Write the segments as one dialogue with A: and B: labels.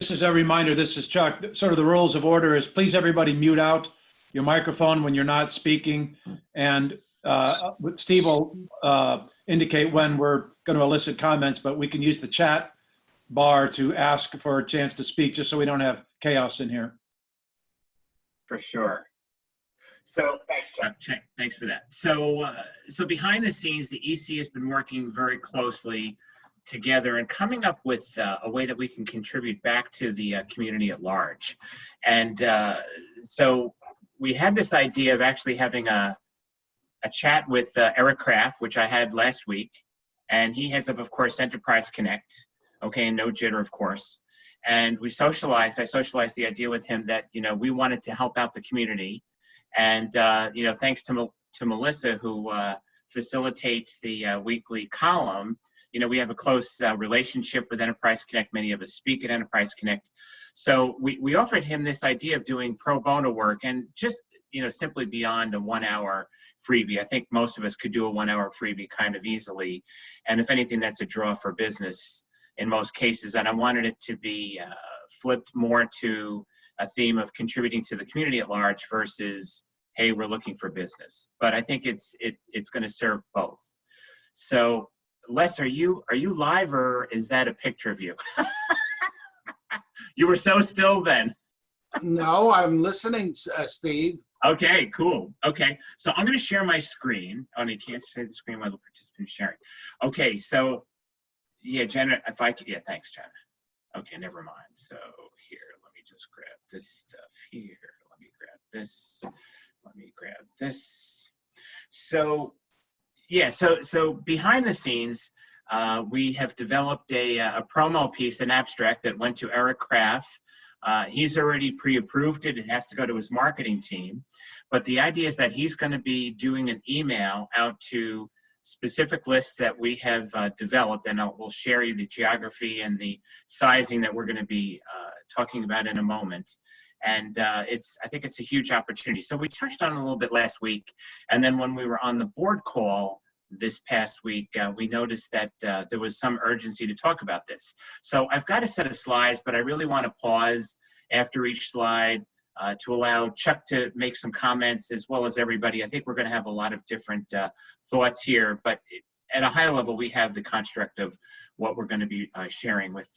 A: just as a reminder, this is Chuck. Sort of the rules of order is please everybody mute out your microphone when you're not speaking. And Steve will indicate when we're going to elicit comments, but we can use the chat bar to ask for a chance to speak just so we don't have chaos in here.
B: For sure. So thanks, Chuck. Thanks for that. So, so behind the scenes, the EC has been working very closely together and coming up with a way that we can contribute back to the community at large. And so we had this idea of actually having a chat with Eric Kraft, which I had last week, and he heads up, of course, Enterprise Connect, okay, and No Jitter, of course. And I socialized the idea with him that, you know, we wanted to help out the community. And, you know, thanks to Melissa, who facilitates the weekly column, you know, we have a close relationship with Enterprise Connect. Many of us speak at Enterprise Connect. So we offered him this idea of doing pro bono work and just, you know, simply beyond a 1 hour freebie. I think most of us could do a 1 hour freebie kind of easily. And if anything, that's a draw for business in most cases. And I wanted it to be flipped more to a theme of contributing to the community at large versus, hey, we're looking for business. But I think it's going to serve both. So Les, are you live, or is that a picture of you? You were so still then.
C: No, I'm listening, Steve.
B: Okay, cool. Okay, so I'm going to share my screen. Oh, and you can't see the screen while the participant is sharing. Okay, so yeah, Jenna, if I could, yeah, thanks, Jenna. Okay, never mind. So here, let me just grab this stuff here. Let me grab this. Let me grab this. So yeah, so behind the scenes, we have developed a promo piece, an abstract that went to Eric Kraft. He's already pre-approved it. It has to go to his marketing team. But the idea is that he's going to be doing an email out to specific lists that we have developed, and we'll share you the geography and the sizing that we're going to be talking about in a moment. And I think it's a huge opportunity. So we touched on it a little bit last week, and then when we were on the board call this past week, we noticed that there was some urgency to talk about this. So I've got a set of slides, but I really want to pause after each slide to allow Chuck to make some comments, as well as everybody. I think we're going to have a lot of different thoughts here, but at a high level, we have the construct of what we're going to be sharing with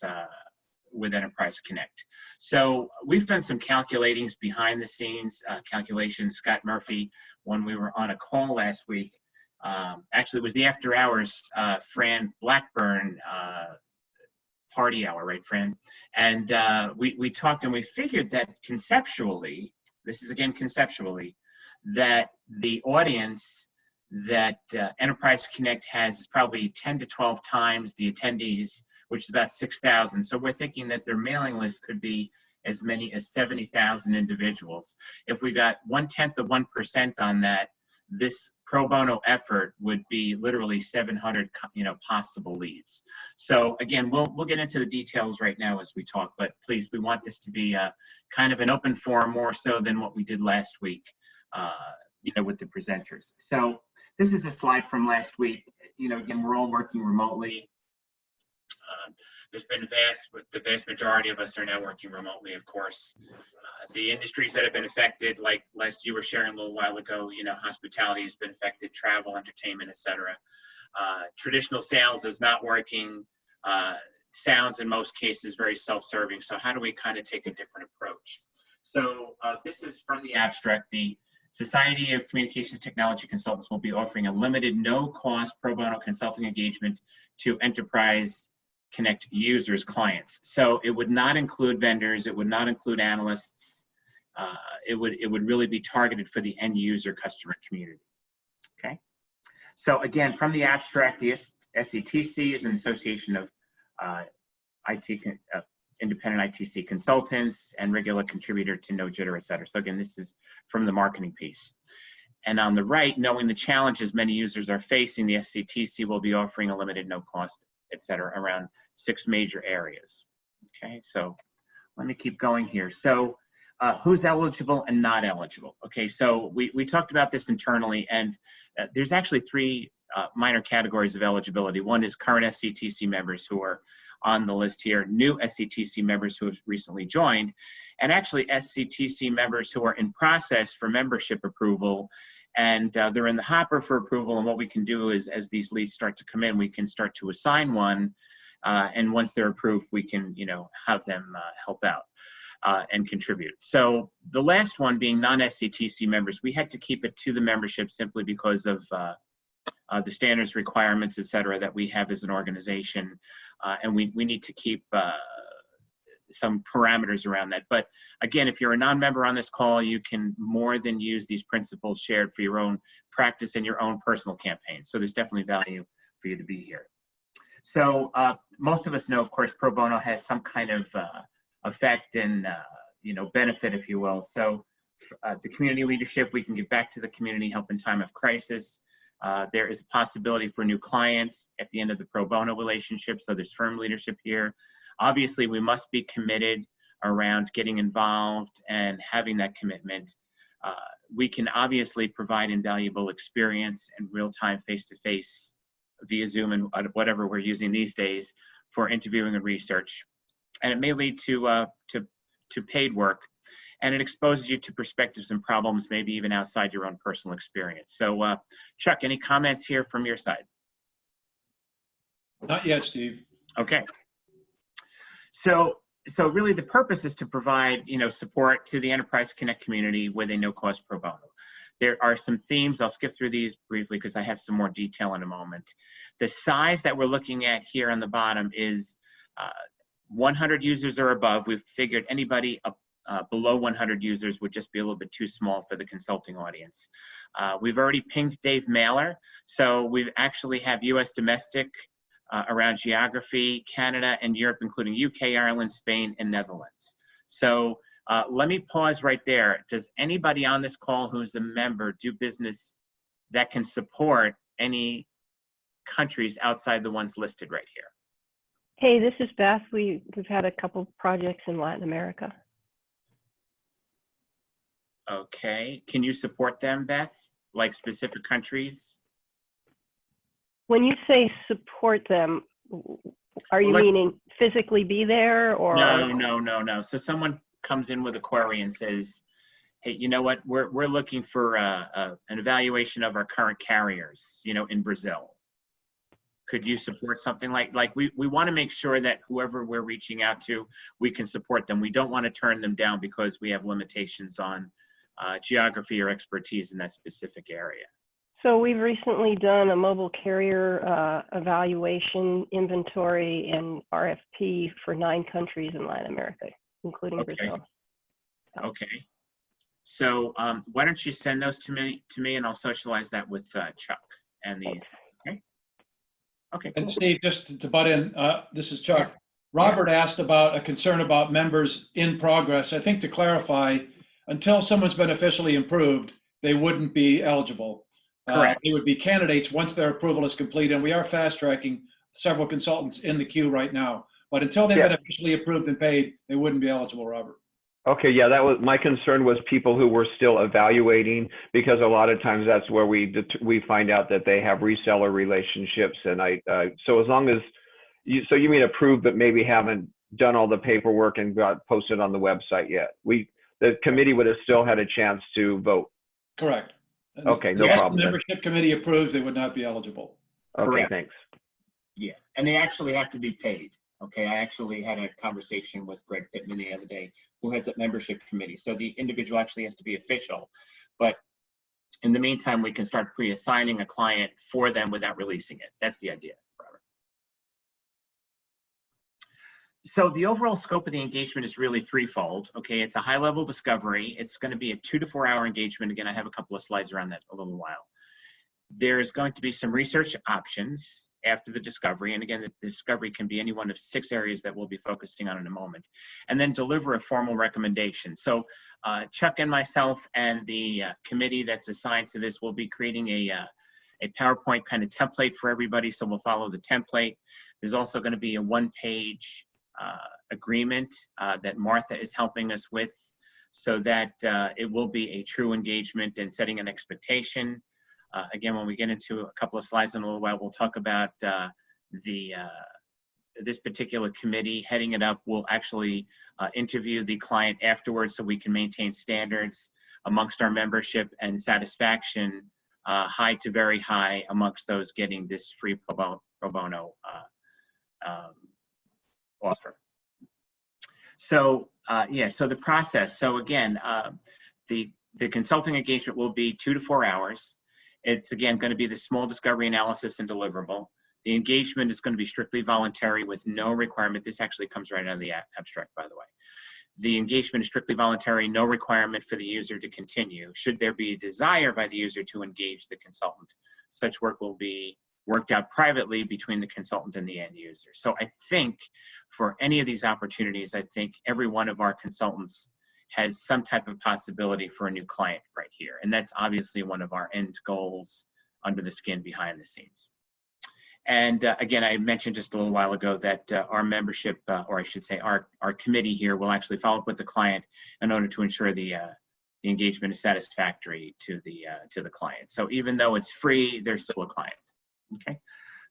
B: Enterprise Connect. So we've done some calculatings behind the scenes, calculations. Scott Murphy, when we were on a call last week, actually it was the after hours Fran Blackburn party hour, right, Fran? And we talked and we figured that conceptually, this is again conceptually, that the audience that Enterprise Connect has is probably 10 to 12 times the attendees, which is about 6,000. So we're thinking that their mailing list could be as many as 70,000 individuals. If we got 1/10 of 1% on that, this pro bono effort would be literally 700, you know, possible leads. So again, we'll get into the details right now as we talk, but please, we want this to be a kind of an open forum, more so than what we did last week, you know, with the presenters. So this is a slide from last week. You know, again, we're all working remotely. There's been the vast majority of us are now working remotely, of course. The industries that have been affected, like Les, you were sharing a little while ago, you know, hospitality has been affected, travel, entertainment, etc. Traditional sales is not working. Sounds in most cases very self-serving. So how do we kind of take a different approach? So this is from the abstract. The Society of Communications Technology Consultants will be offering a limited, no-cost pro bono consulting engagement to Enterprise Connect users, clients. So it would not include vendors. It would not include analysts. It would really be targeted for the end user customer community. Okay. So again, from the abstract, the SCTC is an association of independent ITC consultants and regular contributor to No Jitter, et cetera. So again, this is from the marketing piece. And on the right, knowing the challenges many users are facing, the SCTC will be offering a limited, no cost, et cetera, around 6 major areas. Okay, so let me keep going here. So who's eligible and not eligible? Okay, so we talked about this internally, and there's actually 3 minor categories of eligibility. One is current SCTC members who are on the list here, new SCTC members who have recently joined, and actually SCTC members who are in process for membership approval, and they're in the hopper for approval. And what we can do is, as these leads start to come in, we can start to assign one, and once they're approved, we can, you know, have them help out and contribute. So the last one being non-SCTC members, we had to keep it to the membership simply because of the standards, requirements, et cetera, that we have as an organization, and we need to keep some parameters around that. But again, if you're a non-member on this call, you can more than use these principles shared for your own practice and your own personal campaign. So there's definitely value for you to be here. So most of us know, of course, pro bono has some kind of effect and you know, benefit, if you will. So the community leadership, we can give back to the community, help in time of crisis. There is a possibility for new clients at the end of the pro bono relationship. So there's firm leadership here. Obviously, we must be committed around getting involved and having that commitment. We can obviously provide invaluable experience and real-time face-to-face via Zoom and whatever we're using these days for interviewing and research. And it may lead to paid work, and it exposes you to perspectives and problems, maybe even outside your own personal experience. So Chuck, any comments here from your side?
A: Not yet, Steve.
B: Okay. So really the purpose is to provide, you know, support to the Enterprise Connect community with a no-cost pro bono. There are some themes, I'll skip through these briefly because I have some more detail in a moment. The size that we're looking at here on the bottom is 100 users or above. We've figured anybody up, below 100 users would just be a little bit too small for the consulting audience. We've already pinged Dave Mailer, so we actually have US domestic around geography, Canada and Europe, including UK, Ireland, Spain, and Netherlands. So let me pause right there. Does anybody on this call who's a member do business that can support any countries outside the ones listed right here?
D: Hey, this is Beth. We've had a couple projects in Latin America.
B: Okay, can you support them, Beth? Like specific countries?
D: When you say support them, are you meaning physically be there or?
B: No. So someone comes in with a query and says, hey, you know what, we're looking for an evaluation of our current carriers, you know, in Brazil. Could you support something like we want to make sure that whoever we're reaching out to, we can support them. We don't want to turn them down because we have limitations on geography or expertise in that specific area.
D: So we've recently done a mobile carrier evaluation, inventory, and RFP for 9 countries in Latin America, including Brazil.
B: Okay. So why don't you send those to me and I'll socialize that with Chuck and these. Okay.
A: And Steve, just to butt in, this is Chuck. Robert asked about a concern about members in progress. I think to clarify, until someone's been officially approved, they wouldn't be eligible.
B: Correct.
A: They would be candidates once their approval is complete, and we are fast tracking several consultants in the queue right now. But until they've been officially approved and paid, they wouldn't be eligible, Robert.
E: Okay, yeah, that was my concern, was people who were still evaluating, because a lot of times that's where we find out that they have reseller relationships. And so as long as so you mean approved but maybe haven't done all the paperwork and got posted on the website yet, the committee would have still had a chance to vote.
A: Correct. And
E: okay, no problem.
A: The membership committee approves, they would not be eligible.
E: Okay,
B: correct.
E: Thanks.
B: Yeah, and they actually have to be paid. Okay, I actually had a conversation with Greg Pittman the other day, who heads up membership committee. So the individual actually has to be official, but in the meantime, we can start pre-assigning a client for them without releasing it. That's the idea, Robert. So the overall scope of the engagement is really threefold. Okay, it's a high-level discovery. It's going to be a 2 to 4 hour engagement. Again, I have a couple of slides around that a little while. There's going to be some research options after the discovery. And again, the discovery can be any one of 6 areas that we'll be focusing on in a moment. And then deliver a formal recommendation. So Chuck and myself and the committee that's assigned to this will be creating a PowerPoint kind of template for everybody. So we'll follow the template. There's also going to be a 1-page agreement that Martha is helping us with, so that it will be a true engagement and setting an expectation. Again, when we get into a couple of slides in a little while, we'll talk about the this particular committee heading it up will actually interview the client afterwards so we can maintain standards amongst our membership and satisfaction high to very high amongst those getting this free pro bono offer. So yeah, so the process. So again, the consulting engagement will be 2 to 4 hours. It's again going to be the small discovery analysis and deliverable. The engagement is going to be strictly voluntary with no requirement. This actually comes right out of the abstract, by the way. The engagement is strictly voluntary, no requirement for the user to continue. Should there be a desire by the user to engage the consultant, such work will be worked out privately between the consultant and the end user. So I think for any of these opportunities, I think every one of our consultants has some type of possibility for a new client right here. And that's obviously one of our end goals under the skin behind the scenes. And again, I mentioned just a little while ago that our membership, or I should say our committee here, will actually follow up with the client in order to ensure the engagement is satisfactory to the client. So even though it's free, there's still a client. Okay.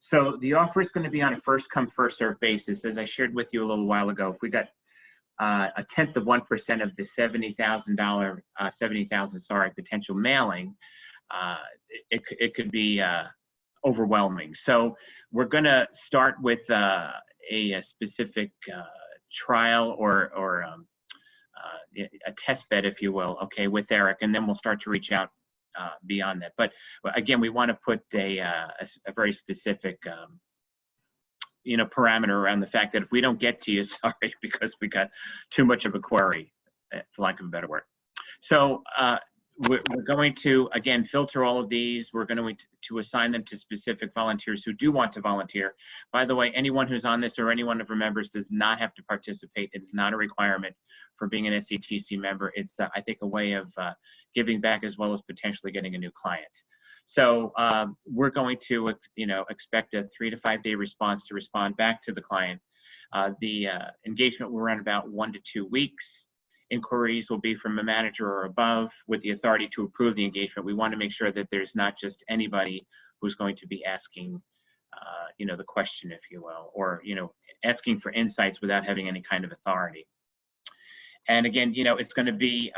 B: So the offer is going to be on a first come, first served basis. As I shared with you a little while ago, if we got a 1/10 of 1% of the $70,000, sorry, potential mailing, it could be overwhelming. So we're going to start with a specific trial or a test bed, if you will, okay, with Eric, and then we'll start to reach out beyond that. But again, we want to put a very specific parameter around the fact that if we don't get to you, sorry, because we got too much of a query, for lack of a better word. So we're going to, again, filter all of these. We're going to assign them to specific volunteers who do want to volunteer. By the way, anyone who's on this or any one of our members does not have to participate. It's not a requirement for being an SCTC member. It's, I think, a way of giving back as well as potentially getting a new client. So we're going to, expect a 3 to 5 day response to respond back to the client. The engagement will run about 1 to 2 weeks. Inquiries will be from a manager or above with the authority to approve the engagement. We want to make sure that there's not just anybody who's going to be asking, the question, if you will, or, asking for insights without having any kind of authority. And again, it's going to be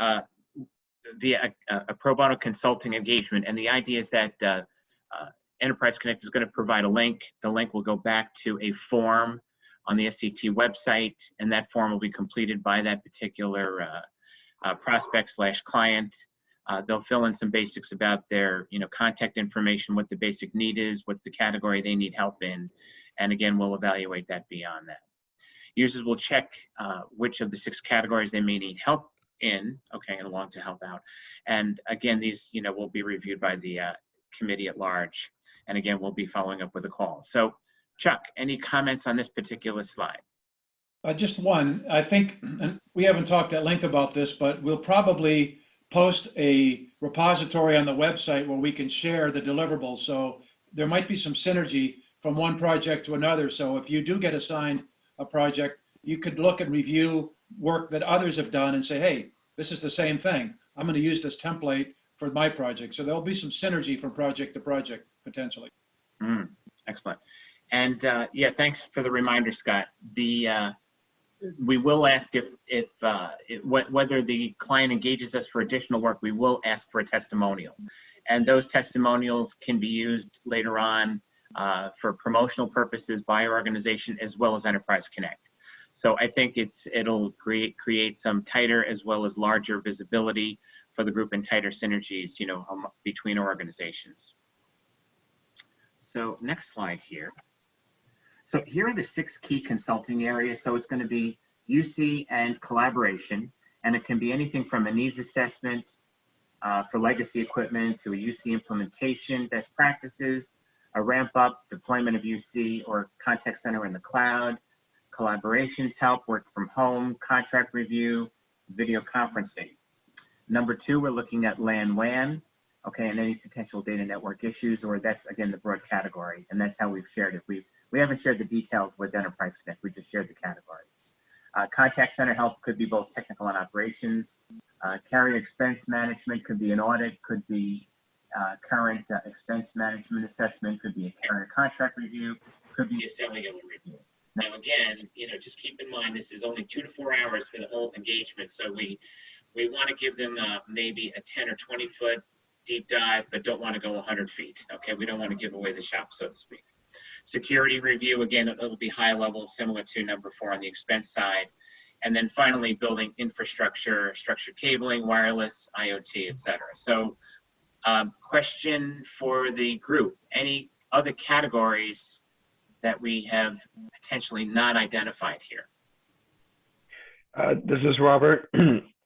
B: via a pro bono consulting engagement. And the idea is that Enterprise Connect is going to provide a link. The link will go back to a form on the SCT website, and that form will be completed by that particular prospect/client. They'll fill in some basics about their contact information, what the basic need is, what's the category they need help in, and again, we'll evaluate that beyond that. Users will check which of the 6 categories they may need help in, okay, and along to help out. And again, these will be reviewed by the committee at large, and again, we'll be following up with a call. So Chuck, any comments on this particular slide?
A: Just one. I think, and we haven't talked at length about this, but we'll probably post a repository on the website where we can share the deliverables. So there might be some synergy from one project to another. So if you do get assigned a project, you could look and review work that others have done and say, hey, this is the same thing. I'm going to use this template for my project. So there'll be some synergy from project to project potentially.
B: Excellent. And yeah, thanks for the reminder, Scott. We will ask if whether the client engages us for additional work, we will ask for a testimonial. And those testimonials can be used later on for promotional purposes by our organization as well as Enterprise Connect. So I think it'll create some tighter as well as larger visibility for the group and tighter synergies, between our organizations. So next slide here. So here are the 6 key consulting areas. So it's going to be UC and collaboration, and it can be anything from a needs assessment for legacy equipment to a UC implementation, best practices, a ramp up, deployment of UC or contact center in the cloud, collaborations help, work from home, contract review, video conferencing. Number 2, we're looking at LAN/WAN, okay, and any potential data network issues, or that's again the broad category, and that's how we've shared it. We haven't shared the details with Enterprise Connect, we just shared the categories. Contact center help could be both technical and operations. Carrier expense management could be an audit, could be current expense management assessment, could be a carrier contract review, could be a cellular review. Now, again, just keep in mind, this is only 2 to 4 hours for the whole engagement. So we want to give them maybe a 10 or 20 foot deep dive, but don't want to go 100 feet. Okay, we don't want to give away the shop, so to speak. Security review, again, it'll be high level, similar to number 4 on the expense side. And then finally, building infrastructure, structured cabling, wireless, IoT, et cetera. So question for the group, any other categories that we have potentially not identified here?
E: This is Robert.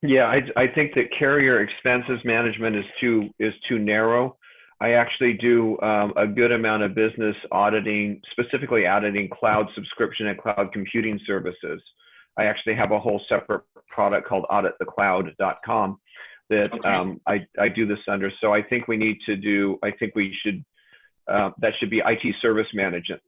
E: Yeah, I think that carrier expenses management is too narrow. I actually do a good amount of business auditing, specifically auditing cloud subscription and cloud computing services. I actually have a whole separate product called auditthecloud.com that I do this under. So I think we need to do, I think we should, that should be IT service management.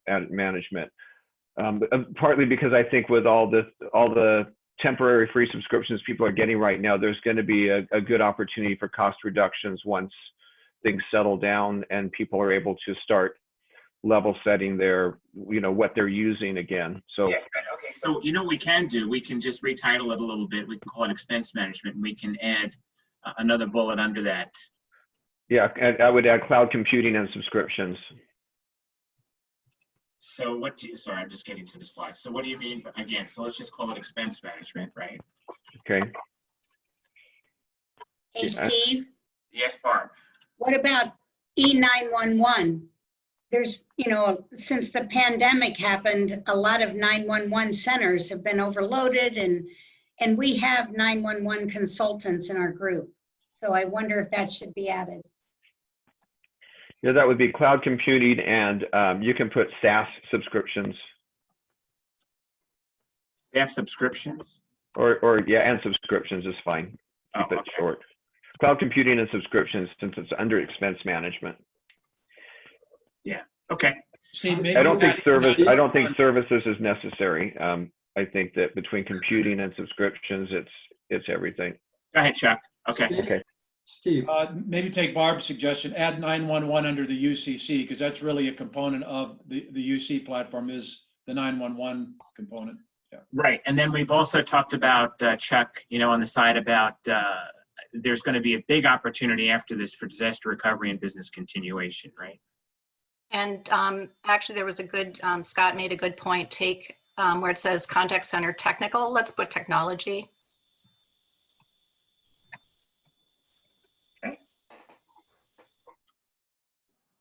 E: Partly because I think with all the temporary free subscriptions people are getting right now, there's going to be a good opportunity for cost reductions once things settle down and people are able to start level setting their, what they're using again. So
B: yeah, okay. So what we can do, we can just retitle it a little bit. We can call it expense management, and we can add another bullet under that.
E: Yeah, and I would add cloud computing and subscriptions.
B: So sorry, I'm just getting to the slide. So what do you mean, again, so let's just call it expense management, right?
E: Okay.
F: Hey, Steve,
B: Yes, Barb.
F: what about E911? There's, since the pandemic happened, a lot of 911 centers have been overloaded, and we have 911 consultants in our group. So I wonder if that should be added.
E: Yeah, that would be cloud computing, and you can put SaaS subscriptions.
B: They have subscriptions?
E: Or yeah, and subscriptions is fine. Keep it short. Cloud computing and subscriptions, since it's under expense management.
B: Yeah. Okay.
A: Steve,
E: I don't think services is necessary. I think that between computing and subscriptions, it's everything.
B: Go ahead, Chuck. Okay.
E: Okay.
G: Steve,
A: maybe take Barb's suggestion, add 911 under the UCC, because that's really a component of the UC platform, is the 911 component. Yeah.
B: Right. And then we've also talked about, Chuck, on the side about there's going to be a big opportunity after this for disaster recovery and business continuation, right?
H: And actually, there was a good, Scott made a good point, where it says contact center technical, let's put technology.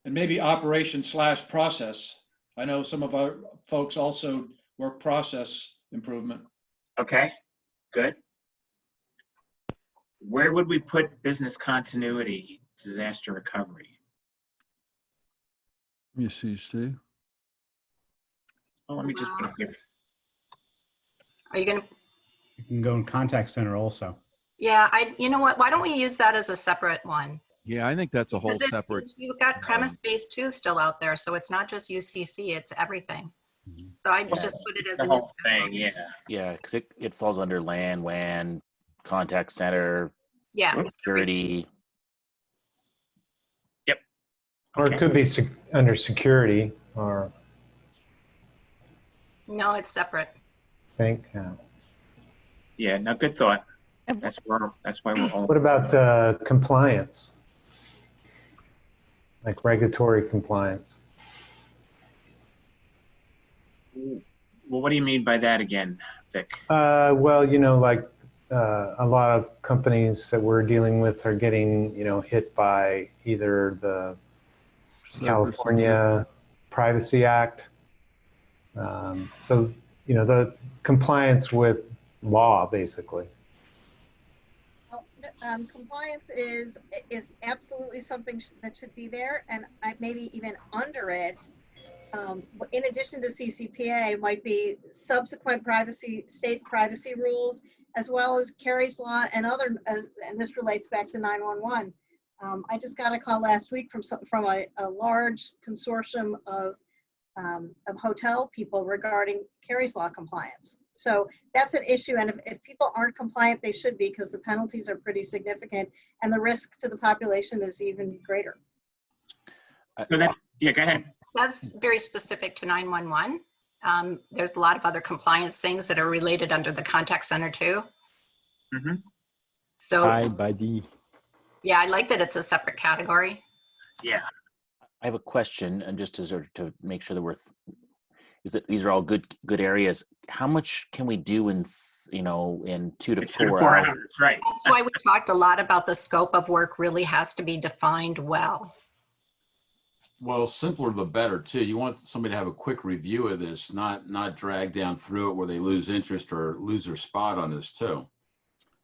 A: And maybe operation/process. I know some of our folks also work process improvement.
B: Okay, good. Where would we put business continuity, disaster recovery?
G: let me see, Steve.
B: Oh, let me just put it here.
H: Are you gonna?
I: You can go in contact center also.
H: Yeah, you know what, why don't we use that as a separate one?
G: Yeah, I think that's a whole
H: Because
G: separate.
H: you've got premise-based too still out there, so it's not just UCC, it's everything. So I just put it as
B: The
H: a
B: whole thing, yeah.
J: Yeah, because it falls under LAN, WAN, contact center,
H: Yeah,
J: security.
B: Yep.
K: Or it could be under security, or
H: no, it's separate.
K: think.
B: Yeah, no, good thought. That's why we're all.
K: What about compliance? Like regulatory compliance?
B: Well, what do you mean by that again, Vic?
K: Well, like a lot of companies that we're dealing with are getting, hit by either the California Privacy Act. So, the compliance with law, basically.
L: Compliance is absolutely something that should be there, and maybe even under it, in addition to CCPA, might be subsequent state privacy rules, as well as Kerry's law and other, and this relates back to 911. I just got a call last week from a large consortium of hotel people regarding Kerry's law compliance. So that's an issue, and if people aren't compliant, they should be, because the penalties are pretty significant, and the risk to the population is even greater.
B: Yeah, go ahead.
H: That's very specific to 911. There's a lot of other compliance things that are related under the contact center too.
B: Mm-hmm.
H: So
G: Hi, buddy.
H: yeah, I like that it's a separate category.
B: Yeah.
J: I have a question, and just to sort of to make sure that is that these are all good areas. How much can we do in, in 2 to 4 hours?
B: Right.
H: That's why we talked a lot about the scope of work really has to be defined well.
M: Well, simpler the better too. You want somebody to have a quick review of this, not drag down through it where they lose interest or lose their spot on this too.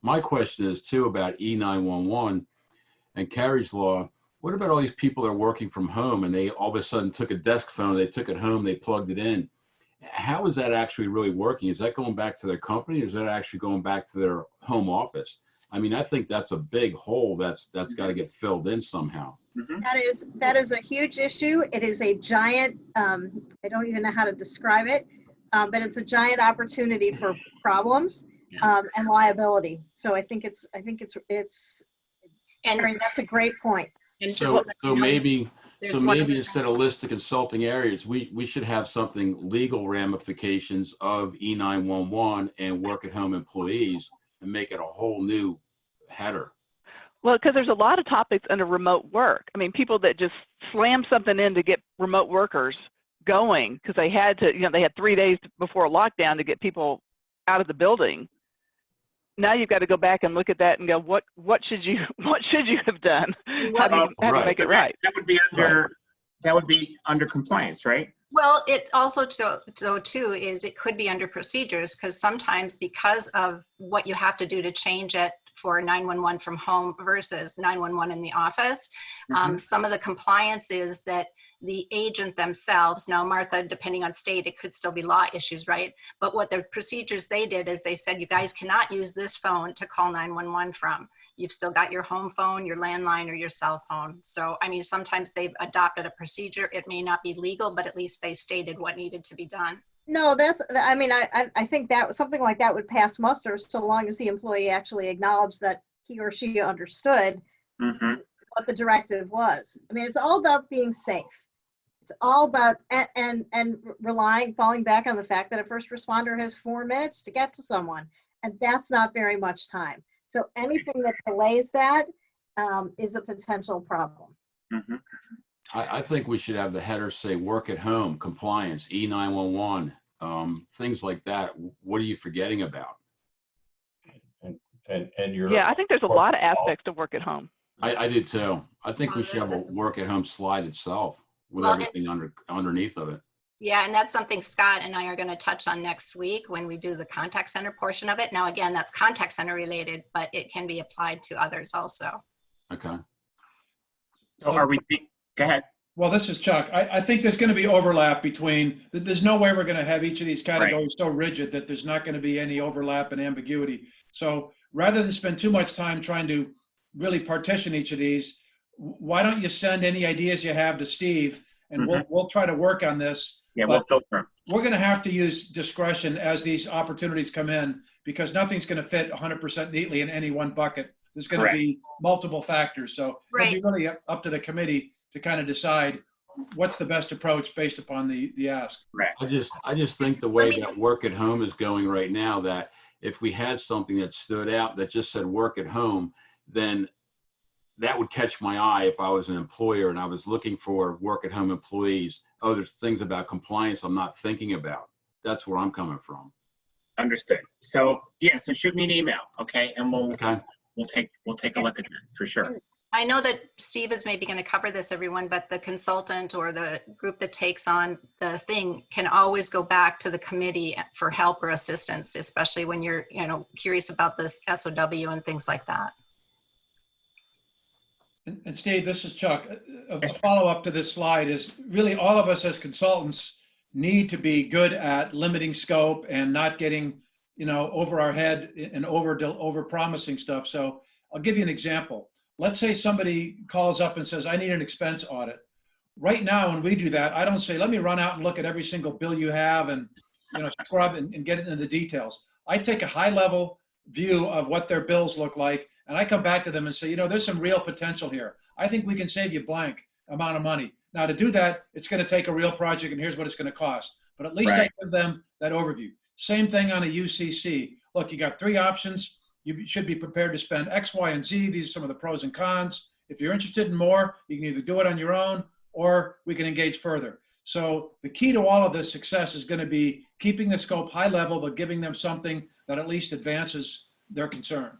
M: My question is too about E911 and Carrie's law. What about all these people that are working from home and they all of a sudden took a desk phone, they took it home, they plugged it in? How is that actually really working? Is that going back to their company? Or is that actually going back to their home office? I mean, I think that's a big hole that's got to get filled in somehow.
B: Mm-hmm.
L: That is a huge issue. It is a giant, I don't even know how to describe it, but it's a giant opportunity for problems and liability. So I think it's
H: And
L: Karen, that's a great point.
H: And
M: So maybe
H: one
M: instead of list the consulting areas, we should have something legal ramifications of E911 and work at home employees and make it a whole new header.
N: Well, because there's a lot of topics under remote work. I mean, people that just slam something in to get remote workers going because they had to, they had 3 days before lockdown to get people out of the building. Now you've got to go back and look at that and go, what should you have done? How do you make it right?
B: That would be under compliance, right?
H: Well, it also too is it could be under procedures because sometimes because of what you have to do to change it for 911 from home versus 911 in the office, some of the compliance is that the agent themselves, now Martha, depending on state, it could still be law issues, right? But what the procedures they did is they said, you guys cannot use this phone to call 911 from. You've still got your home phone, your landline, or your cell phone. So, I mean, sometimes they've adopted a procedure. It may not be legal, but at least they stated what needed to be done.
L: No, I think that something like that would pass muster so long as the employee actually acknowledged that he or she understood what the directive was. I mean, it's all about being safe. It's all about and falling back on the fact that a first responder has 4 minutes to get to someone, and that's not very much time. So anything that delays that is a potential problem.
M: I think we should have the header say work at home, compliance, E911, things like that. What are you forgetting about?
O: And you're
N: I think there's a lot of aspects to work at home.
M: I do too. I think we should have a work at home slide itself with everything underneath of it.
H: Yeah, and that's something Scott and I are going to touch on next week when we do the contact center portion of it. Now, again, that's contact center related, but it can be applied to others also.
M: Okay.
B: So go ahead.
A: Well, this is Chuck. I think there's going to be overlap between, there's no way we're going to have each of these categories so rigid that there's not going to be any overlap and ambiguity. So rather than spend too much time trying to really partition each of these, why don't you send any ideas you have to Steve and we'll try to work on this.
B: Yeah, we'll filter them.
A: We're going to have to use discretion as these opportunities come in because nothing's going to fit 100% neatly in any one bucket. There's going to be multiple factors. So it'll be really up to the committee to kind of decide what's the best approach based upon the ask.
M: I just think the way that work at home is going right now, that if we had something that stood out that just said work at home, then that would catch my eye if I was an employer and I was looking for work at home employees. Oh, there's things about compliance I'm not thinking about. That's where I'm coming from.
B: Understood. So so shoot me an email, okay? And we'll take a look at that for sure.
H: I know that Steve is maybe going to cover this, everyone, but the consultant or the group that takes on the thing can always go back to the committee for help or assistance, especially when you're, curious about this SOW and things like that.
A: And Steve, this is Chuck. A follow-up to this slide is really all of us as consultants need to be good at limiting scope and not getting, over our head and over promising stuff. So I'll give you an example. Let's say somebody calls up and says, I need an expense audit. Right now, when we do that, I don't say, let me run out and look at every single bill you have and, scrub and get into the details. I take a high-level view of what their bills look like, and I come back to them and say, there's some real potential here. I think we can save you blank amount of money. Now, to do that, it's going to take a real project, and here's what it's going to cost. but at least I give them that overview. Same thing on a UCC. Look, you got 3 options. You should be prepared to spend X, Y, and Z. These are some of the pros and cons. If you're interested in more, you can either do it on your own or we can engage further. So the key to all of this success is going to be keeping the scope high level, but giving them something that at least advances their concern.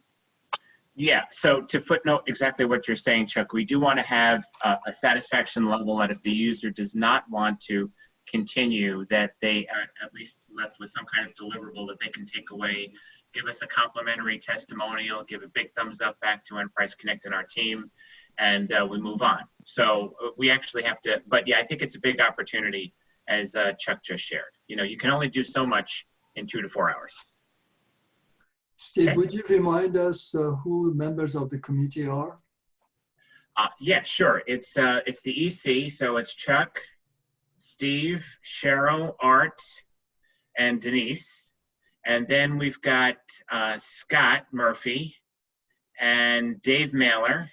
B: Yeah, so to footnote exactly what you're saying, Chuck, we do want to have a satisfaction level that if the user does not want to continue, that they are at least left with some kind of deliverable that they can take away, give us a complimentary testimonial, give a big thumbs up back to Enterprise Connect and our team, and we move on. So we actually have to, but yeah, I think it's a big opportunity, as Chuck just shared. You know, you can only do so much in 2 to 4 hours.
O: Steve,
B: Okay.
O: would you remind us who members of the committee are?
B: Yeah, sure. It's the EC, so it's Chuck, Steve, Cheryl, Art, and Denise. And then we've got Scott Murphy and Dave Mailer.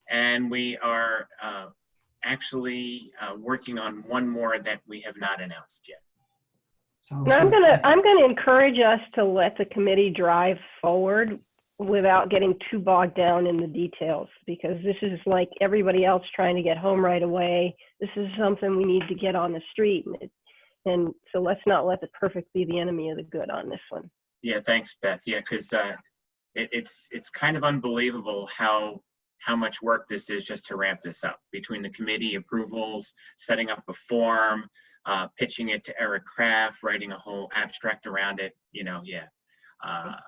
B: And we are actually working on one more that we have not announced yet.
O: Sounds
D: I'm
O: good.
D: gonna encourage us to let the committee drive forward without getting too bogged down in the details, because this is like everybody else trying to get home right away. This is something we need to get on the street, and so let's not let the perfect be the enemy of the good on this one.
B: Yeah, thanks, Beth. Yeah, because it's kind of unbelievable how much work this is just to ramp this up, between the committee approvals, setting up a form, pitching it to Eric Kraft, writing a whole abstract around it, you know, yeah.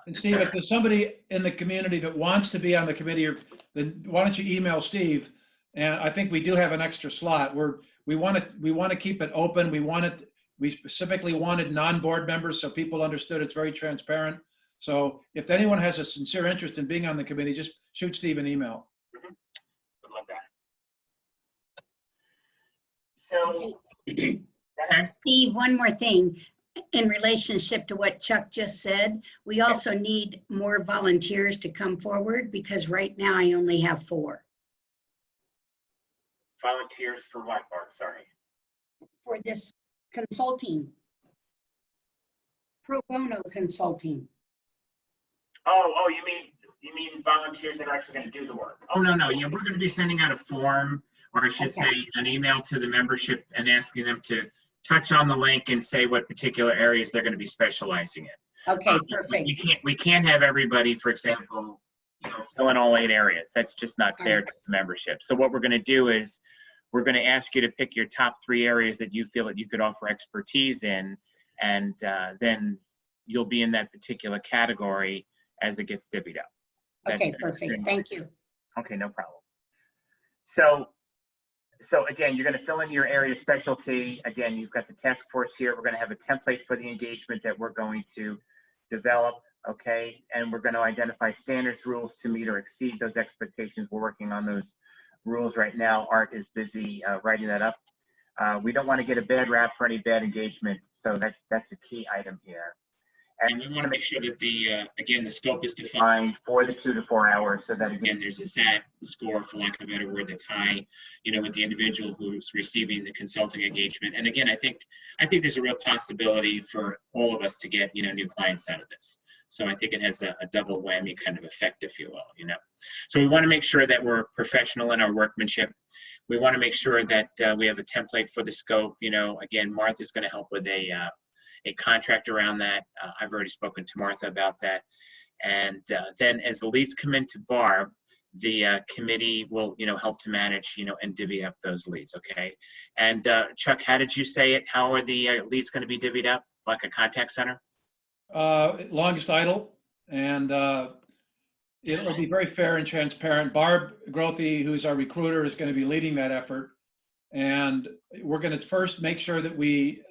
A: And Steve, if there's somebody in the community that wants to be on the committee, then why don't you email Steve? And I think we do have an extra slot. We want to keep it open. We specifically wanted non-board members so people understood it's very transparent. So if anyone has a sincere interest in being on the committee, just shoot Steve an email.
B: I love that. So,
F: Steve, one more thing in relationship to what Chuck just said. We also need more volunteers to come forward, because right now I only have 4.
B: Volunteers for what, Mark? Sorry.
F: For this consulting, pro bono consulting.
B: Oh, you mean volunteers that are actually going to do the work? Oh, no, yeah, we're going to be sending out a form, or I should say an email to the membership and asking them to touch on the link and say what particular areas they're going to be specializing in.
F: Okay, perfect.
B: We can't have everybody, for example, fill in all 8 areas. That's just not fair to the membership. So what we're going to do is we're going to ask you to pick your top 3 areas that you feel that you could offer expertise in, and then you'll be in that particular category as it gets divvied up.
F: Okay, perfect. Thank you.
B: Okay, no problem. So again, you're going to fill in your area of specialty. Again, you've got the task force here. We're going to have a template for the engagement that we're going to develop, okay? And we're going to identify standards, rules to meet or exceed those expectations. We're working on those rules right now. Art is busy writing that up. We don't want to get a bad rap for any bad engagement, so that's a key item here. And we want to make sure that again, the scope is defined for the 2 to 4 hours, so that again, there's a SAT score, for lack of a better word, that's high, with the individual who's receiving the consulting engagement. And again, I think there's a real possibility for all of us to get, new clients out of this. So I think it has a double whammy kind of effect, if you will, So we want to make sure that we're professional in our workmanship. We want to make sure that we have a template for the scope. Again, Martha's going to help with a contract around that. I've already spoken to Martha about that. And then as the leads come into Barb, the committee will, help to manage, and divvy up those leads, okay? And Chuck, how did you say it? How are the leads going to be divvied up? Like a contact center?
A: Longest idle, and it'll be very fair and transparent. Barb Grothy, who's our recruiter, is going to be leading that effort. And we're going to first make sure that we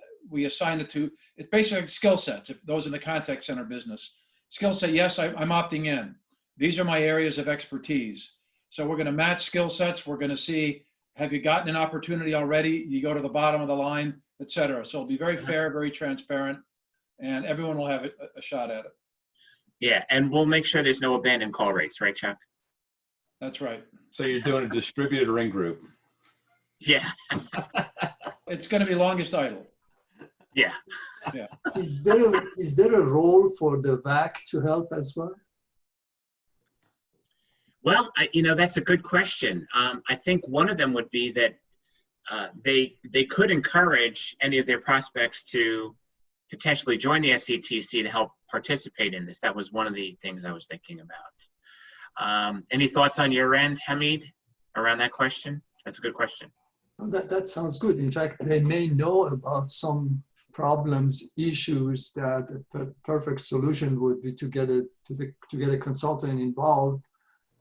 A: assign it to, it's basically skill sets, if those in the contact center business. Skill set, yes, I'm opting in. These are my areas of expertise. So we're going to match skill sets. We're going to see, have you gotten an opportunity already? You go to the bottom of the line, et cetera. So it'll be very fair, very transparent, and everyone will have a shot at it.
B: Yeah, and we'll make sure there's no abandoned call rates, right, Chuck?
A: That's right.
M: So you're doing a distributed ring group.
B: Yeah.
A: It's going to be longest idle.
B: Yeah.
O: Is there a role for the VAC to help as well?
B: Well, that's a good question. I think one of them would be that they could encourage any of their prospects to potentially join the SCTC to help participate in this. That was one of the things I was thinking about. Any thoughts on your end, Hamid, around that question? That's a good question.
O: That sounds good. In fact, they may know about some problems, issues that the perfect solution would be to get a consultant involved.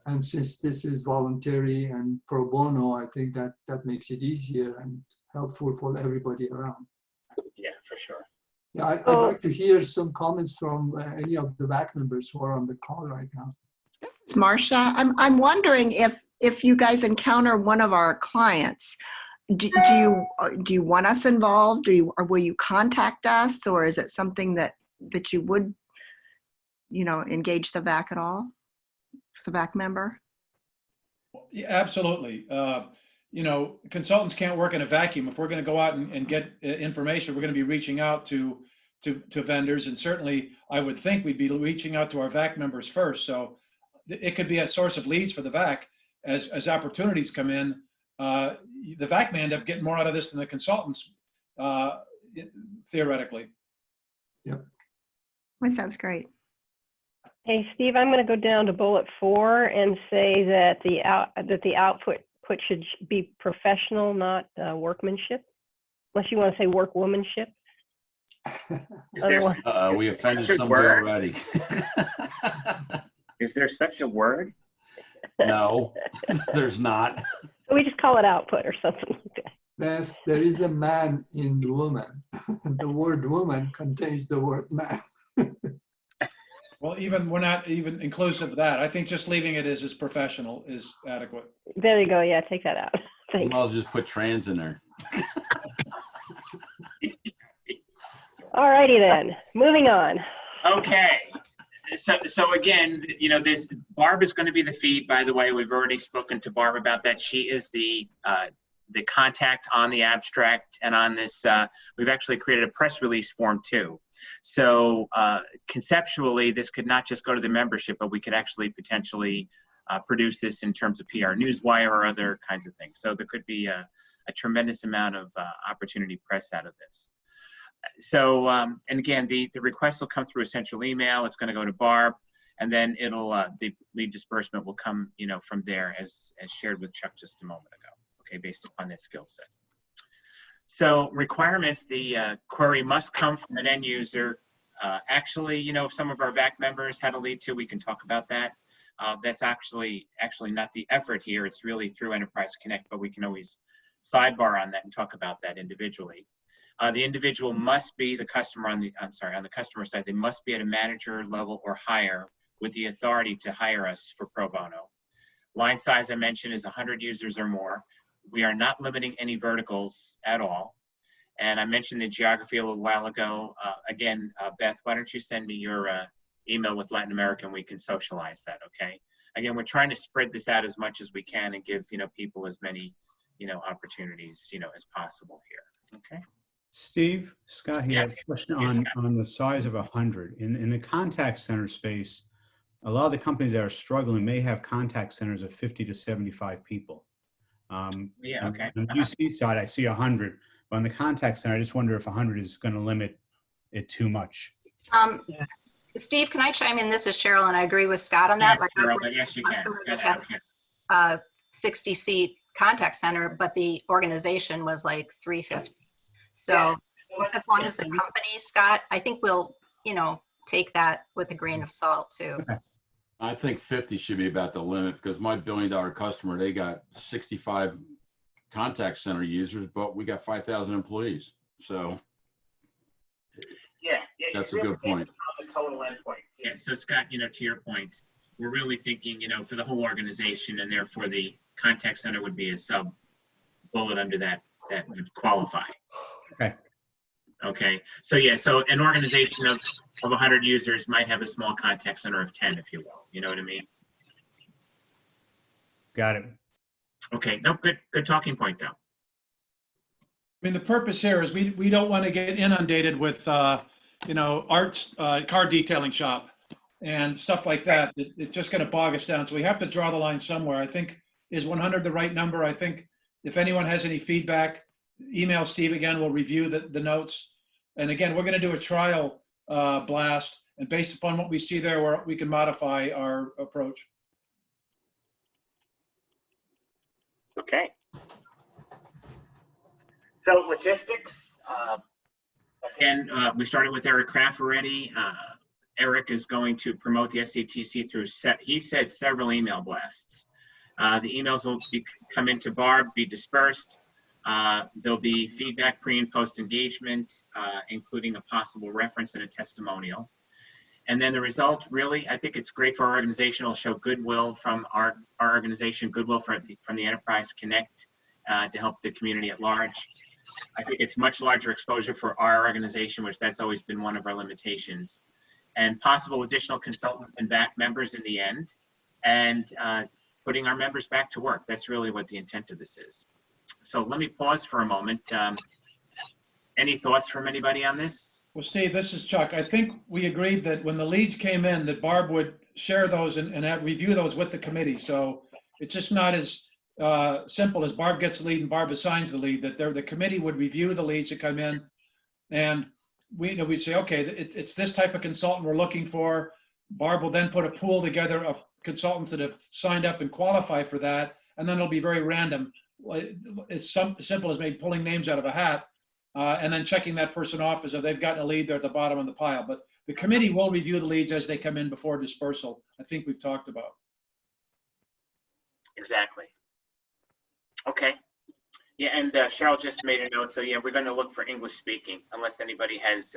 O: And since this is voluntary and pro bono, I think that makes it easier and helpful for everybody around.
B: Yeah, for sure.
O: Yeah, I'd like to hear some comments from any of the VAC members who are on the call right now.
P: It's Marcia. I'm wondering if you guys encounter one of our clients, do you want us involved? Or will you contact us, or is it something that you would, engage the VAC at all? As a VAC member?
A: Yeah, absolutely. Consultants can't work in a vacuum. If we're going to go out and get information, we're going to be reaching out to vendors, and certainly I would think we'd be reaching out to our VAC members first. So it could be a source of leads for the VAC as opportunities come in. The VAC may end up getting more out of this than the consultants, theoretically.
O: Yep.
P: That sounds great.
D: Hey, Steve, I'm going to go down to bullet 4 and say that the output should be professional, not workmanship, unless you want to say workwomanship.
M: We offended somebody already.
B: Is there such a word?
M: No, there's not.
D: We just call it output or something like that.
O: Beth, there is a man in woman. The word woman contains the word man.
A: Well, we're not even inclusive of that. I think just leaving it as professional is adequate.
D: There you go. Yeah, take that out. Thanks.
M: I'll just put trans in there.
D: All righty then. Moving on.
B: Okay. So again, this Barb is going to be the feed. By the way, we've already spoken to Barb about that. She is the contact on the abstract, and on this, we've actually created a press release form too. So conceptually, this could not just go to the membership, but we could actually potentially produce this in terms of PR Newswire or other kinds of things. So there could be a tremendous amount of opportunity press out of this. So, and again, the request will come through a central email. It's going to go to Barb, and then it'll the lead disbursement will come, from there as shared with Chuck just a moment ago. Okay, based upon that skill set. So requirements, the query must come from an end user. Actually, if some of our VAC members had a lead to, we can talk about that. That's actually not the effort here. It's really through Enterprise Connect, but we can always sidebar on that and talk about that individually. The individual must be the customer on the customer side. They must be at a manager level or higher with the authority to hire us for pro bono. Line size I mentioned is 100 users or more. We are not limiting any verticals at all. And I mentioned the geography a little while ago. Again, Beth, why don't you send me your email with Latin America and we can socialize that, okay? Again, we're trying to spread this out as much as we can and give, people as many, opportunities, as possible here, okay?
I: Steve, Scott here.
B: Yes.
I: A question
B: Yes,
I: on the size of 100. In the contact center space, a lot of the companies that are struggling may have contact centers of 50 to 75 people.
B: Yeah, okay.
I: On the UC side, I see 100, but on the contact center, I just wonder if 100 is going to limit it too much.
H: Steve, can I chime in? This is Cheryl, and I agree with Scott on that.
B: Yes, Cheryl, yes, you can.
H: That has a 60-seat contact center, but the organization was like 350. So as long as the company, Scott, I think we'll, take that with a grain of salt too.
I: Okay.
M: I think 50 should be about the limit, because my $1 billion customer, they got 65 contact center users, but we got 5,000 employees. So
B: yeah,
M: that's a good point.
B: The total endpoint. Yeah, so Scott, to your point, we're really thinking, for the whole organization, and therefore the contact center would be a sub bullet under that would qualify.
I: Okay.
B: Okay. So yeah, so an organization of 100 users might have a small contact center of 10, if you will. You know what I mean?
I: Got it.
B: Okay. No, good talking point though.
A: mean, the purpose here is we don't want to get inundated with, you know, arts, car detailing shop and stuff like that. It's just going to bog us down. So we have to draw the line somewhere. I think, is 100 the right number? I think if anyone has any feedback, email Steve again. We'll review the notes. And again, we're going to do a trial blast. And based upon what we see there, we can modify our approach.
B: Okay. So logistics, again, we started with Eric Kraft already. Eric is going to promote the SCTC through he said several email blasts. The emails will come into Barb, be dispersed. There'll be feedback pre and post engagement, including a possible reference and a testimonial. And then the result, really, I think it's great for our organization. It'll show goodwill from our organization, goodwill from the Enterprise Connect to help the community at large. I think it's much larger exposure for our organization, which that's always been one of our limitations. And possible additional consultant and back members in the end, and putting our members back to work. That's really what the intent of this is. So let me pause for a moment. Any thoughts from anybody on this?
A: Well, Steve, this is Chuck. I think we agreed that when the leads came in, that Barb would share those and review those with the committee. So it's just not as simple as Barb gets the lead and Barb assigns the lead, that the committee would review the leads that come in, and we'd say, okay, it's this type of consultant we're looking for. Barb will then put a pool together of consultants that have signed up and qualified for that, and then it'll be very random. It's simple as maybe pulling names out of a hat, and then checking that person off as if they've gotten a lead, they're at the bottom of the pile. But the committee will review the leads as they come in before dispersal. I think we've talked about.
B: Exactly. Okay. Yeah, and Cheryl just made a note. So yeah, we're going to look for English speaking, unless anybody has,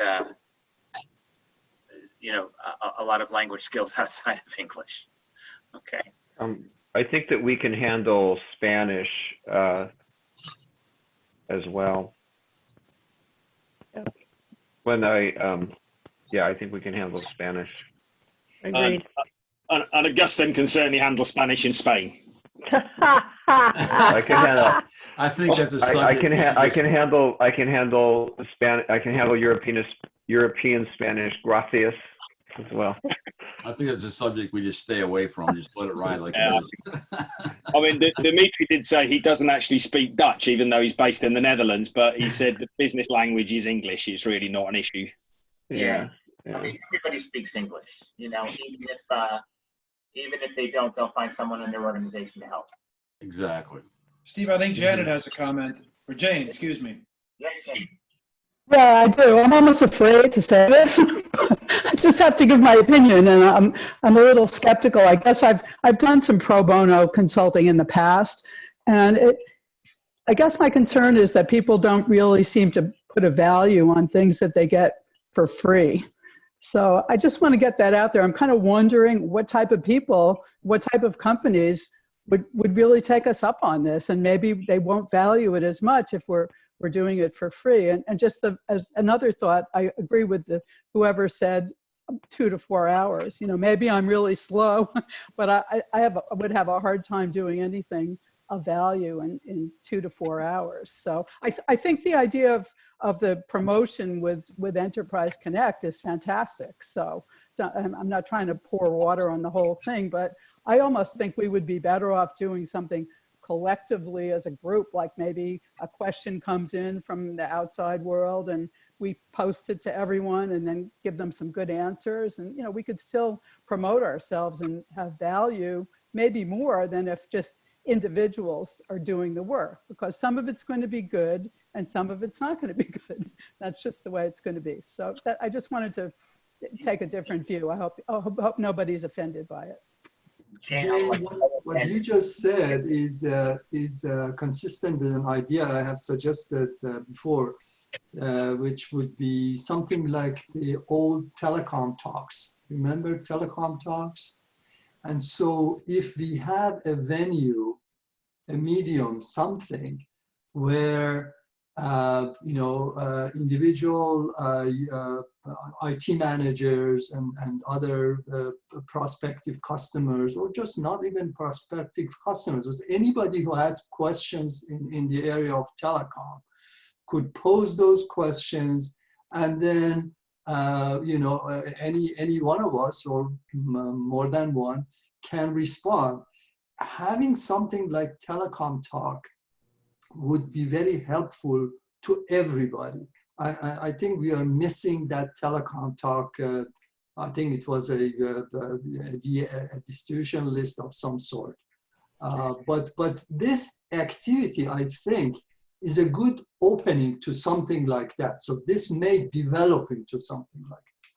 B: you know, a lot of language skills outside of English. Okay.
E: I think that we can handle Spanish as well. When yeah, I think we can handle Spanish.
D: Agreed.
Q: And Augustine can certainly handle Spanish in Spain.
E: I can handle.
M: I think that's a
E: I can handle Spanish. I can handle European Spanish. Gracias as well.
M: I think it's a subject we just stay away from. Just let it ride like it is.
Q: I mean, Dimitri did say he doesn't actually speak Dutch, even though he's based in the Netherlands. But he said the business language is English. It's really not an issue.
B: Yeah. I mean, everybody speaks English. You know, even if they don't, they'll find someone in their organization to help.
M: Exactly.
A: Steve, I think Janet has a comment, or Jane, excuse me.
B: Yes, Jane.
R: Yeah, I do. I'm almost afraid to say this. I just have to give my opinion, and I'm a little skeptical. I guess I've done some pro bono consulting in the past, and I guess my concern is that people don't really seem to put a value on things that they get for free. So I just want to get that out there. I'm kind of wondering what type of people, what type of companies would really take us up on this, and maybe they won't value it as much if we're doing it for free. And just as another thought, I agree with whoever said 2 to 4 hours. You know, maybe I'm really slow, but I would have a hard time doing anything of value in 2 to 4 hours. So I think the idea of the promotion with Enterprise Connect is fantastic. So I'm not trying to pour water on the whole thing, but I almost think we would be better off doing something collectively as a group, like maybe a question comes in from the outside world and we post it to everyone and then give them some good answers. And, you know, we could still promote ourselves and have value, maybe more than if just individuals are doing the work, because some of it's going to be good and some of it's not going to be good. That's just the way it's going to be. So I just wanted to take a different view. I hope nobody's offended by it.
O: Jane, what you just said is consistent with an idea I have suggested before, which would be something like the old telecom talks. Remember telecom talks? And so if we have a venue, a medium, something where individual IT managers and other prospective customers, or just not even prospective customers, was anybody who has questions in the area of telecom could pose those questions, and then any one of us or more than one can respond. Having something like Telecom Talk would be very helpful to everybody. I think we are missing that Telecom Talk. I think it was a distribution list of some sort. But this activity, I think, is a good opening to something like that. So this may develop into something like that.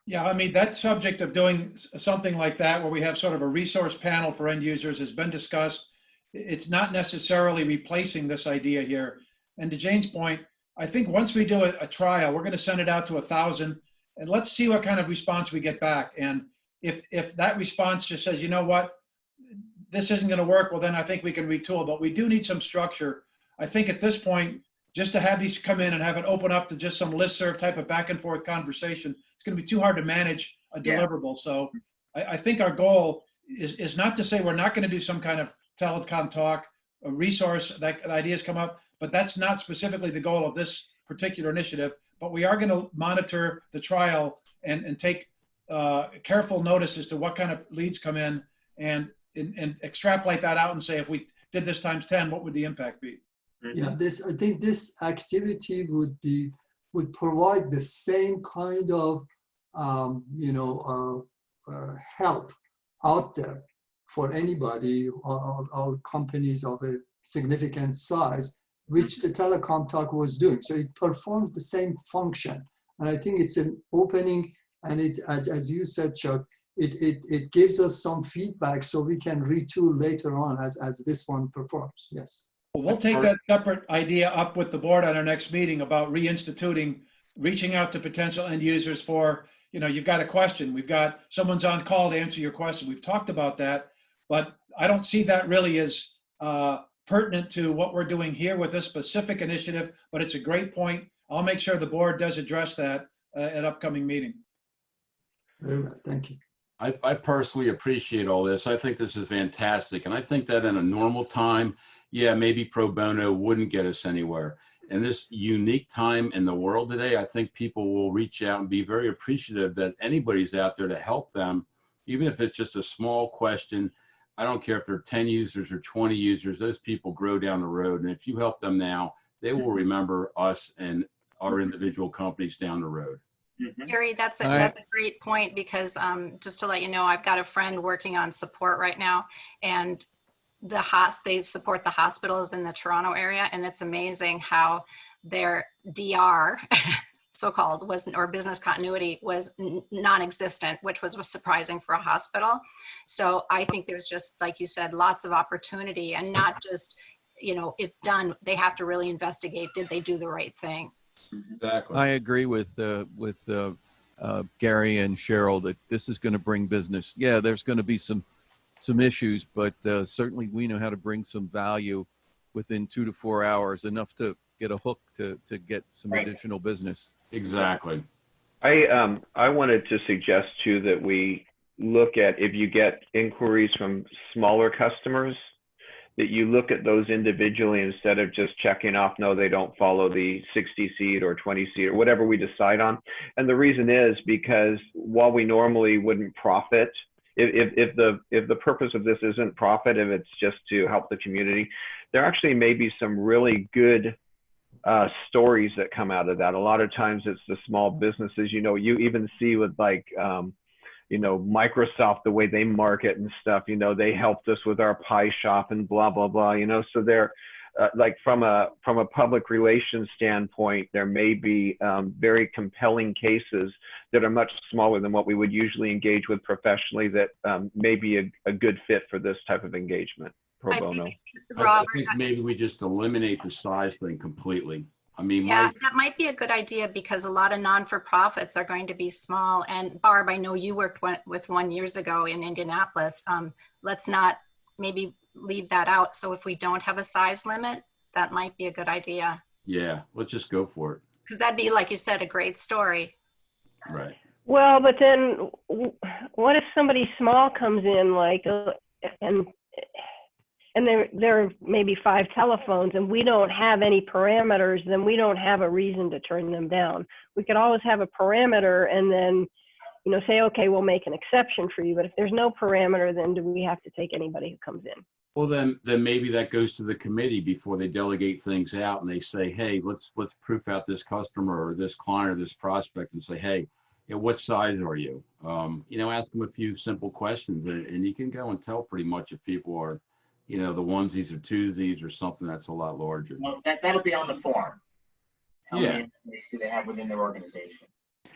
A: Yeah, I mean, that subject of doing something like that, where we have sort of a resource panel for end users, has been discussed. It's not necessarily replacing this idea here. And to Jane's point, I think once we do a trial, we're going to send it out to 1,000, and let's see what kind of response we get back. And if that response just says, you know what, this isn't going to work, well, then I think we can retool. But we do need some structure. I think at this point, just to have these come in and have it open up to just some listserv type of back and forth conversation, it's going to be too hard to manage a deliverable. So I think our goal is not to say we're not going to do some kind of Telecom Talk, a resource that ideas come up, but that's not specifically the goal of this particular initiative. But we are going to monitor the trial and take careful notice as to what kind of leads come in and extrapolate that out and say, if we did this times 10, what would the impact be?
O: Yeah, I think this activity would provide the same kind of help out there for anybody or companies of a significant size, which the Telecom Talk was doing. So it performed the same function, and I think it's an opening. And it, as you said, Chuck, it gives us some feedback so we can retool later on as this one performs. Yes.
A: Well, we'll take that separate idea up with the board at our next meeting about reinstituting, reaching out to potential end users for, you've got a question, we've got someone's on call to answer your question. We've talked about that, but I don't see that really as pertinent to what we're doing here with this specific initiative, but it's a great point. I'll make sure the board does address that at upcoming meeting.
O: Very well, thank you.
M: I personally appreciate all this. I think this is fantastic. And I think that in a normal time, yeah, maybe pro bono wouldn't get us anywhere. In this unique time in the world today, I think people will reach out and be very appreciative that anybody's out there to help them, even if it's just a small question. I don't care if they're 10 users or 20 users, those people grow down the road. And if you help them now, they will remember us and our individual companies down the road.
H: Gary, that's a great point, because just to let you know, I've got a friend working on support right now, and they support the hospitals in the Toronto area, and it's amazing how their DR, so-called, or business continuity was non-existent, which was surprising for a hospital. So I think there's just, like you said, lots of opportunity, and not just, it's done. They have to really investigate, did they do the right thing?
M: Exactly.
G: I agree with Gary and Cheryl that this is going to bring business. Yeah, there's going to be some issues, but certainly we know how to bring some value within 2 to 4 hours, enough to get a hook to get some additional business.
M: Exactly.
E: I wanted to suggest too that we look at, if you get inquiries from smaller customers, that you look at those individually instead of just checking off, no, they don't follow the 60 seat or 20 seat or whatever we decide on. And the reason is because while we normally wouldn't profit, if the purpose of this isn't profit, if it's just to help the community, there actually may be some really good stories that come out of that. A lot of times it's the small businesses, you even see with like, Microsoft, the way they market and stuff, they helped us with our pie shop and blah, blah, blah, so they're like from a public relations standpoint, there may be very compelling cases that are much smaller than what we would usually engage with professionally that may be a good fit for this type of engagement pro bono.
M: I think maybe we just eliminate the size thing completely. I mean,
H: yeah, that might be a good idea, because a lot of non-for-profits are going to be small. And Barb, I know you worked with one years ago in Indianapolis. Let's not maybe leave that out. So if we don't have a size limit, that might be a good idea.
M: Yeah, let's just go for it.
H: Because that'd be, like you said, a great story.
M: Right.
D: Well, but then what if somebody small comes in, like, and and there are maybe 5 telephones and we don't have any parameters, then we don't have a reason to turn them down. We could always have a parameter and then, you know, say, okay, we'll make an exception for you. But if there's no parameter, then do we have to take anybody who comes in?
M: Well, then maybe that goes to the committee before they delegate things out, and they say, hey, let's proof out this customer or this client or this prospect and say, hey, you know, what size are you? You know, ask them a few simple questions, and you can go and tell pretty much if people are, you know, the onesies or twosies or something that's a lot larger.
B: Well, that'll be on the form. How
M: Yeah.
B: many employees do they have within their organization?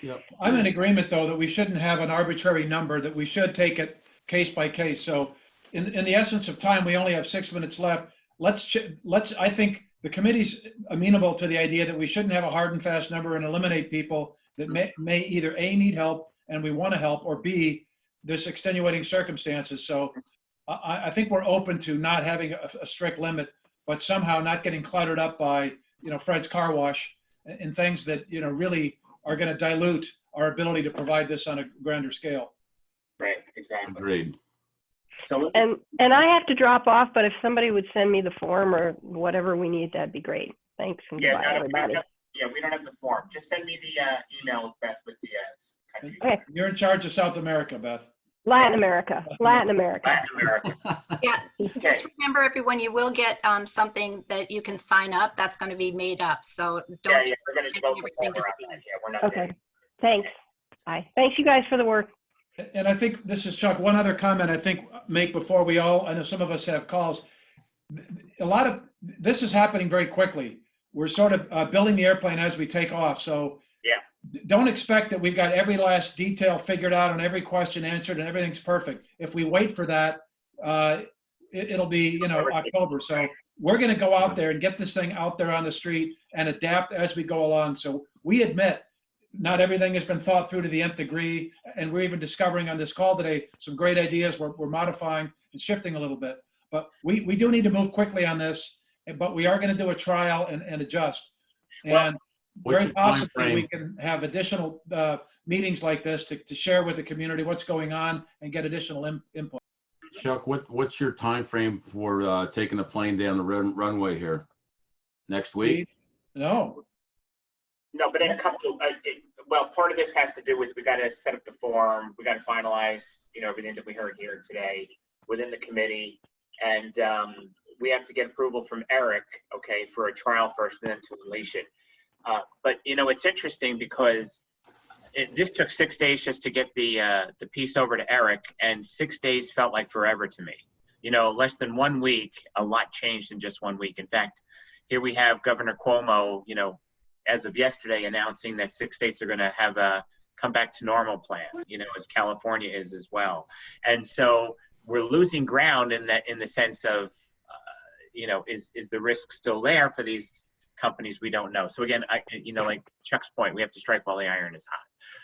M: Yep.
A: I'm in agreement, though, that we shouldn't have an arbitrary number, that we should take it case by case. So in the essence of time, we only have 6 minutes left. I think the committee's amenable to the idea that we shouldn't have a hard and fast number and eliminate people that may either A, need help and we want to help, or B, there's extenuating circumstances. So I think we're open to not having a strict limit, but somehow not getting cluttered up by, you know, Fred's Car Wash and things that, you know, really are going to dilute our ability to provide this on a grander scale.
B: Right, exactly.
M: Agreed.
B: So
D: And I have to drop off, but if somebody would send me the form or whatever we need, that'd be great. Thanks and
B: yeah,
D: goodbye, everybody.
B: we don't have the form. Just send me the email, Beth, with the country.
D: Okay,
A: You're in charge of South America, Beth.
D: Latin America, Latin America.
B: Latin America.
H: Yeah, just remember everyone, you will get something that you can sign up. That's going to be made up. So don't
B: Yeah, we're going to
H: send
B: go for
H: everything to
B: form
H: Steve.
B: around that. Yeah, we're not
D: Okay,
B: there.
D: thanks. Bye. Thanks you guys for the work.
A: And I think, this is Chuck, one other comment I think make before we all, I know some of us have calls. A lot of, this is happening very quickly. We're sort of building the airplane as we take off. So
B: Yeah.
A: don't expect that we've got every last detail figured out and every question answered and everything's perfect. If we wait for that, it'll be, you know, October. So we're going to go out there and get this thing out there on the street and adapt as we go along. So we admit not everything has been thought through to the nth degree. And we're even discovering on this call today some great ideas we're modifying and shifting a little bit. But we do need to move quickly on this, but we are going to do a trial and adjust. And
M: What's
A: very
M: your time
A: possibly we
M: frame?
A: can have additional meetings like this to share with the community what's going on and get additional input.
M: Chuck, what's your time frame for taking the plane down the runway here? Next week?
A: No.
B: No, but in a couple, well, part of this has to do with, we got to set up the form, we got to finalize, you know, everything that we heard here today within the committee. And we have to get approval from Eric, okay, for a trial first and then to unleash it. But, you know, it's interesting because this took 6 days just to get the piece over to Eric, and 6 days felt like forever to me. You know, less than 1 week, a lot changed in just 1 week. In fact, here we have Governor Cuomo, you know, as of yesterday announcing that 6 states are going to have a come back to normal plan, you know, as California is as well. And so we're losing ground in that, in the sense of, you know, is the risk still there for these companies? We don't know. So again, you know, like Chuck's point, we have to strike while the iron is hot.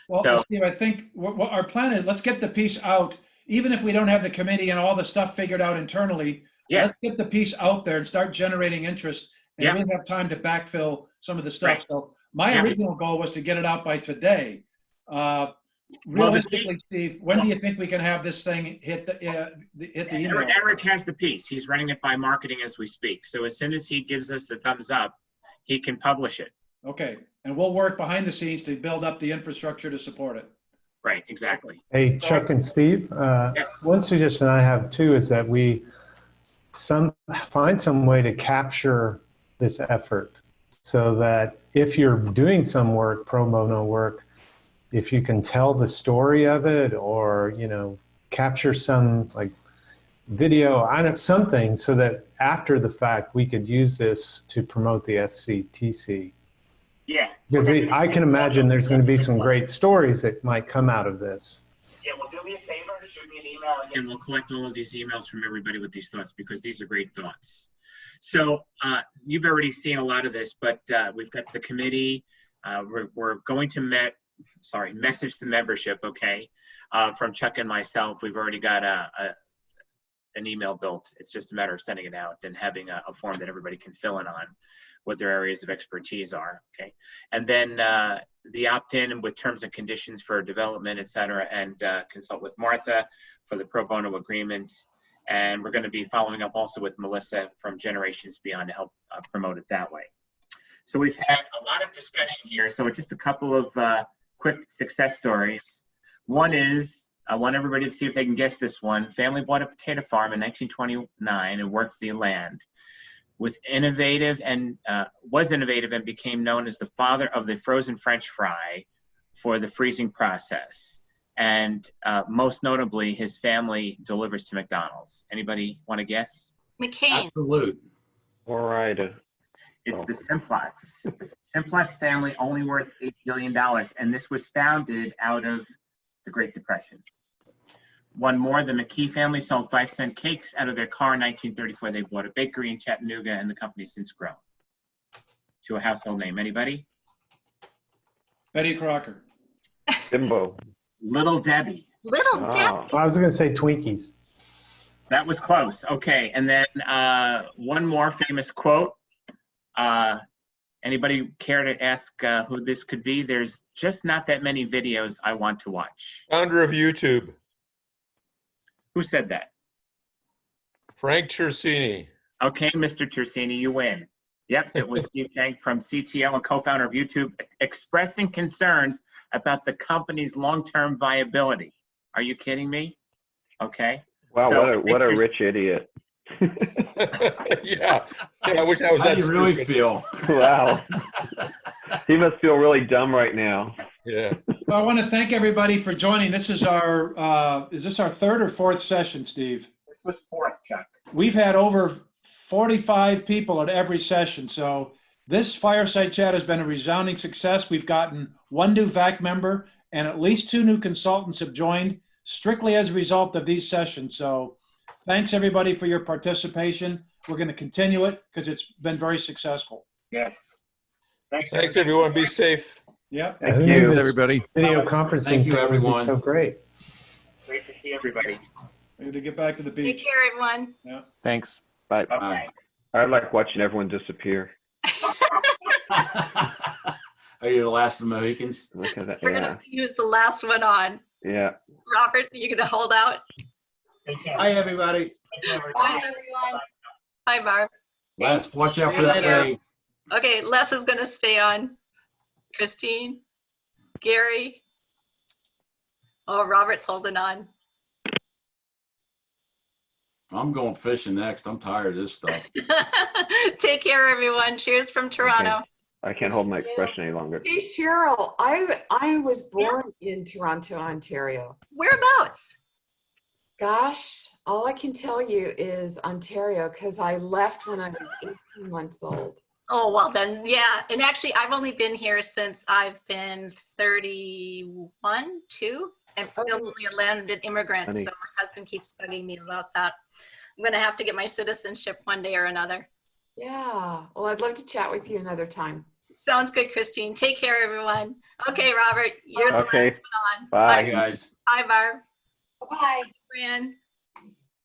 A: Well,
B: So
A: Steve, I think what our plan is, let's get the piece out, even if we don't have the committee and all the stuff figured out internally.
B: Yeah.
A: Let's get the piece out there and start generating interest. And
B: Yeah.
A: we have time to backfill some of the stuff.
B: Right.
A: So my
B: Yeah.
A: original goal was to get it out by today. Realistically, Steve, when do you think we can have this thing hit the email?
B: Eric has the piece. He's running it by marketing as we speak. So as soon as he gives us the thumbs up, he can publish it.
A: Okay, and we'll work behind the scenes to build up the infrastructure to support it.
B: Right, exactly.
K: Hey, Chuck and Steve, one suggestion I have too is that we find some way to capture this effort so that if you're doing some work, pro bono work, if you can tell the story of it or, you know, capture some like video, I don't know, something so that after the fact we could use this to promote the SCTC.
B: Yeah.
K: Because I can imagine there's going to be some great stories that might come out of this.
B: Yeah, well, do me a favor, shoot me an email, and we'll collect all of these emails from everybody with these thoughts, because these are great thoughts. So you've already seen a lot of this, but we've got the committee. We're going to message the membership, okay, from Chuck and myself. We've already got an email built. It's just a matter of sending it out and having a form that everybody can fill in on what their areas of expertise are, okay? And then the opt-in with terms and conditions for development, et cetera, and consult with Martha for the pro bono agreement. And we're going to be following up also with Melissa from Generations Beyond to help promote it that way. So we've had a lot of discussion here. So just a couple of quick success stories. One is, I want everybody to see if they can guess this one. Family bought a potato farm in 1929 and worked the land. Was innovative and became known as the father of the frozen French fry for the freezing process. And most notably, his family delivers to McDonald's. Anybody want to guess?
H: McCain.
M: Absolute.
E: All right.
B: It's the Simplats. The Simplats family only worth $8 billion, and this was founded out of the Great Depression. One more, the McKee family sold 5-cent cakes out of their car in 1934. They bought a bakery in Chattanooga, and the company's since grown to a household name. Anybody?
A: Betty Crocker.
E: Bimbo.
B: Little Debbie.
H: Little Debbie.
K: I was going to say Twinkies.
B: That was close. Okay, and then one more famous quote. Anybody care to ask who this could be? There's just not that many videos I want to watch.
S: Founder of YouTube.
B: Who said that?
S: Frank Chersini.
B: Okay, Mr. Tersini, you win. Yep, it was Steve Chang from CTO and co-founder of YouTube, expressing concerns about the company's long-term viability. Are you kidding me? Okay.
E: Wow,
B: So,
E: what a rich idiot.
S: Yeah. I wish I was
M: How
S: that
M: do you really
S: stupid.
M: feel?
E: Wow. He must feel really dumb right now.
S: Yeah.
A: Well, I want to thank everybody for joining. This is our, is this our third or fourth session, Steve?
B: This was fourth, Chuck.
A: We've had over 45 people at every session. So this fireside chat has been a resounding success. We've gotten one new VAC member and at least 2 new consultants have joined strictly as a result of these sessions. So thanks everybody for your participation. We're going to continue it because it's been very successful.
B: Yes.
S: Thanks everyone. Be safe.
A: Yep.
E: Thank you.
G: Everybody.
K: Video conferencing.
M: Thank you,
K: thing would be
M: everyone.
K: So great.
B: Great to see everybody.
A: Maybe to get back to the
H: Take
A: beach.
H: care, everyone.
A: Yeah.
E: Thanks. Bye.
B: Bye-bye.
E: I like watching everyone disappear.
M: Are you the last of the Mohicans?
E: Look at that.
H: We're
E: Yeah.
H: gonna use the last one on.
E: Yeah.
H: Robert, you gonna hold out?
B: Take care.
C: Hi, everybody.
H: Bye, everyone. Hi, Barb.
M: Les, watch out
C: See
M: for
C: you
M: that
C: later.
M: rain.
H: Okay, Les is gonna stay on. Christine, Gary. Oh, Robert's holding on.
M: I'm going fishing next. I'm tired of this stuff.
H: Take care, everyone. Cheers from Toronto.
E: I can't hold my expression any longer.
T: Hey, Cheryl, I was born in Toronto, Ontario.
H: Whereabouts?
T: Gosh, all I can tell you is Ontario because I left when I was 18 months old.
H: Oh, well then, yeah. And actually, I've only been here since I've been 31, 2. I'm still only a landed immigrant,
E: Honey.
H: so my husband keeps bugging me about that. I'm going to have to get my citizenship one day or another.
T: Yeah, well, I'd love to chat with you another time.
H: Sounds good, Christine. Take care, everyone. Okay, Robert, you're the
E: Okay.
H: last one on.
E: Bye.
M: Bye, guys.
H: Bye, Barb.
F: Bye.
H: Fran.